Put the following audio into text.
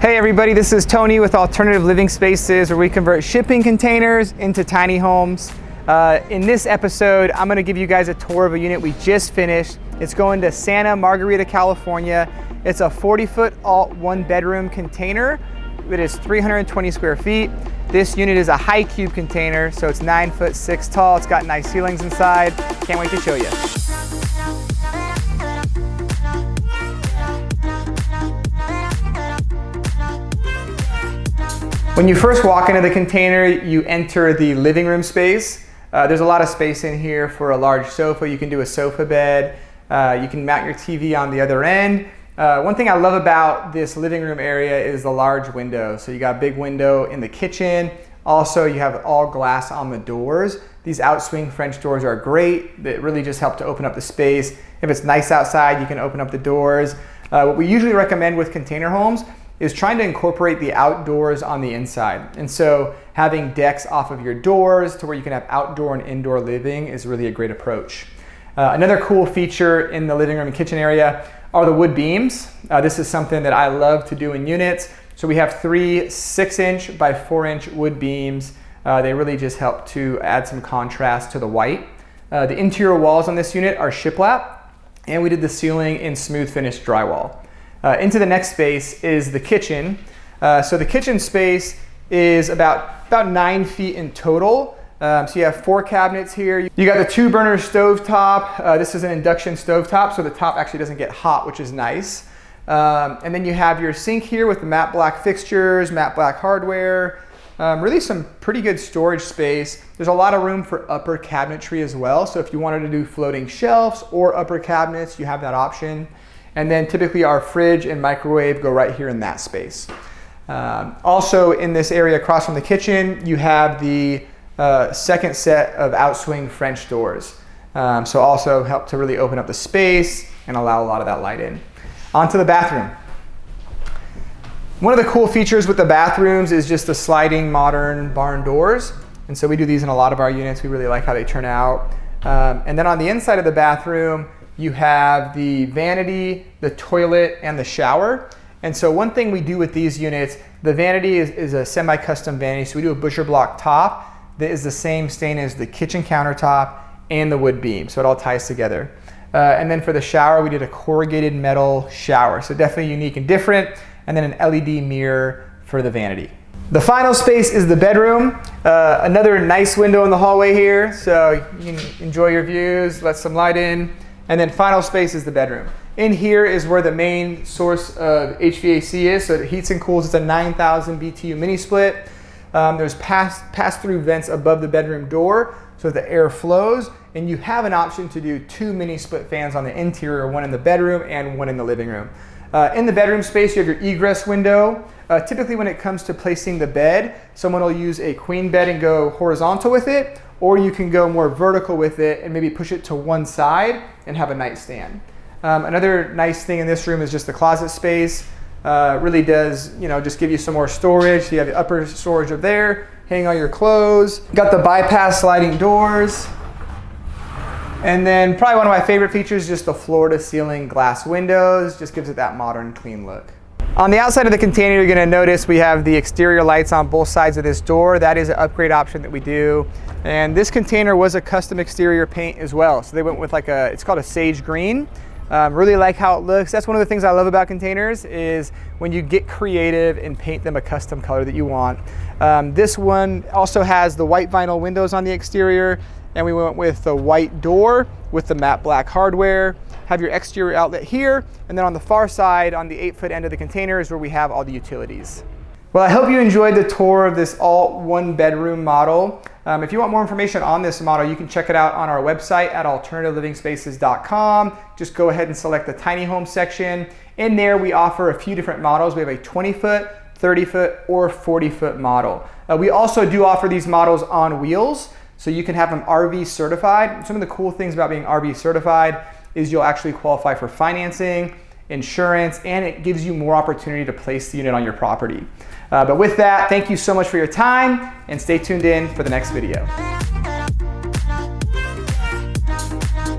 Hey everybody, this is Tony with Alternative Living Spaces, where we convert shipping containers into tiny homes. In this episode, I'm gonna give you guys a tour of a unit we just finished. It's going to Santa Margarita, California. It's a 40-foot alt 1-bedroom container. It is 320 square feet. This unit is a high cube container, so it's 9'6" tall. It's got nice ceilings inside. Can't wait to show you. When you first walk into the container, you enter the living room space. There's a lot of space in here for a large sofa. You can do a sofa bed. You can mount your TV on the other end. One thing I love about this living room area is the large window. So you got a big window in the kitchen. Also, you have all glass on the doors. These outswing French doors are great. They really just help to open up the space. If it's nice outside, you can open up the doors. What we usually recommend with container homes is trying to incorporate the outdoors on the inside. And so having decks off of your doors to where you can have outdoor and indoor living is really a great approach. Another cool feature in the living room and kitchen area are the wood beams. This is something that I love to do in units. So we have 3 6" by 4" wood beams. They really just help to add some contrast to the white. The interior walls on this unit are shiplap, and we did the ceiling in smooth finish drywall. Into the next space is the kitchen. So the kitchen space is about 9 feet in total. So you have 4 cabinets here. You got the 2-burner stove top. This is an induction stove top, so the top actually doesn't get hot, which is nice. And then you have your sink here with the matte black fixtures, matte black hardware. Really some pretty good storage space. There's a lot of room for upper cabinetry as well. So if you wanted to do floating shelves or upper cabinets, you have that option. And then typically our fridge and microwave go right here in that space. Also in this area across from the kitchen, you have the second set of outswing French doors. So also help to really open up the space and allow a lot of that light in. Onto the bathroom. One of the cool features with the bathrooms is just the sliding modern barn doors. And so we do these in a lot of our units. We really like how they turn out. And then on the inside of the bathroom, you have the vanity, the toilet, and the shower. And so one thing we do with these units, the vanity is a semi-custom vanity. So we do a butcher block top that is the same stain as the kitchen countertop and the wood beam. So it all ties together. And then for the shower, we did a corrugated metal shower. So definitely unique and different. And then an LED mirror for the vanity. The final space is the bedroom. Another nice window in the hallway here. So you can enjoy your views, let some light in. And then final space is the bedroom. In here is where the main source of HVAC is. So it heats and cools. It's a 9,000 BTU mini split. There's pass-through vents above the bedroom door so that the air flows. And you have an option to do 2 mini split fans on the interior, one in the bedroom and one in the living room. In the bedroom space, you have your egress window. Typically when it comes to placing the bed, someone will use a queen bed and go horizontal with it, or you can go more vertical with it and maybe push it to one side and have a nightstand. Another nice thing in this room is just the closet space. Really does, just give you some more storage. So you have the upper storage up there, hang all your clothes. Got the bypass sliding doors. And then probably one of my favorite features is just the floor to ceiling glass windows. Just gives it that modern, clean look. On the outside of the container, you're gonna notice we have the exterior lights on both sides of this door. That is an upgrade option that we do. And this container was a custom exterior paint as well. So they went with it's called a sage green. Really like how it looks. That's one of the things I love about containers is when you get creative and paint them a custom color that you want. This one also has the white vinyl windows on the exterior, and we went with the white door with the matte black hardware. Have your exterior outlet here, and then on the far side, on the 8-foot end of the container is where we have all the utilities. Well, I hope you enjoyed the tour of this alt 1-bedroom model. If you want more information on this model, you can check it out on our website at alternativeliving-spaces.com. Just go ahead and select the tiny home section. In there, we offer a few different models. We have a 20-foot, 30-foot, or 40-foot model. We also do offer these models on wheels, so you can have them RV certified. Some of the cool things about being RV certified is you'll actually qualify for financing, insurance, and it gives you more opportunity to place the unit on your property. But with that, thank you so much for your time, and stay tuned in for the next video.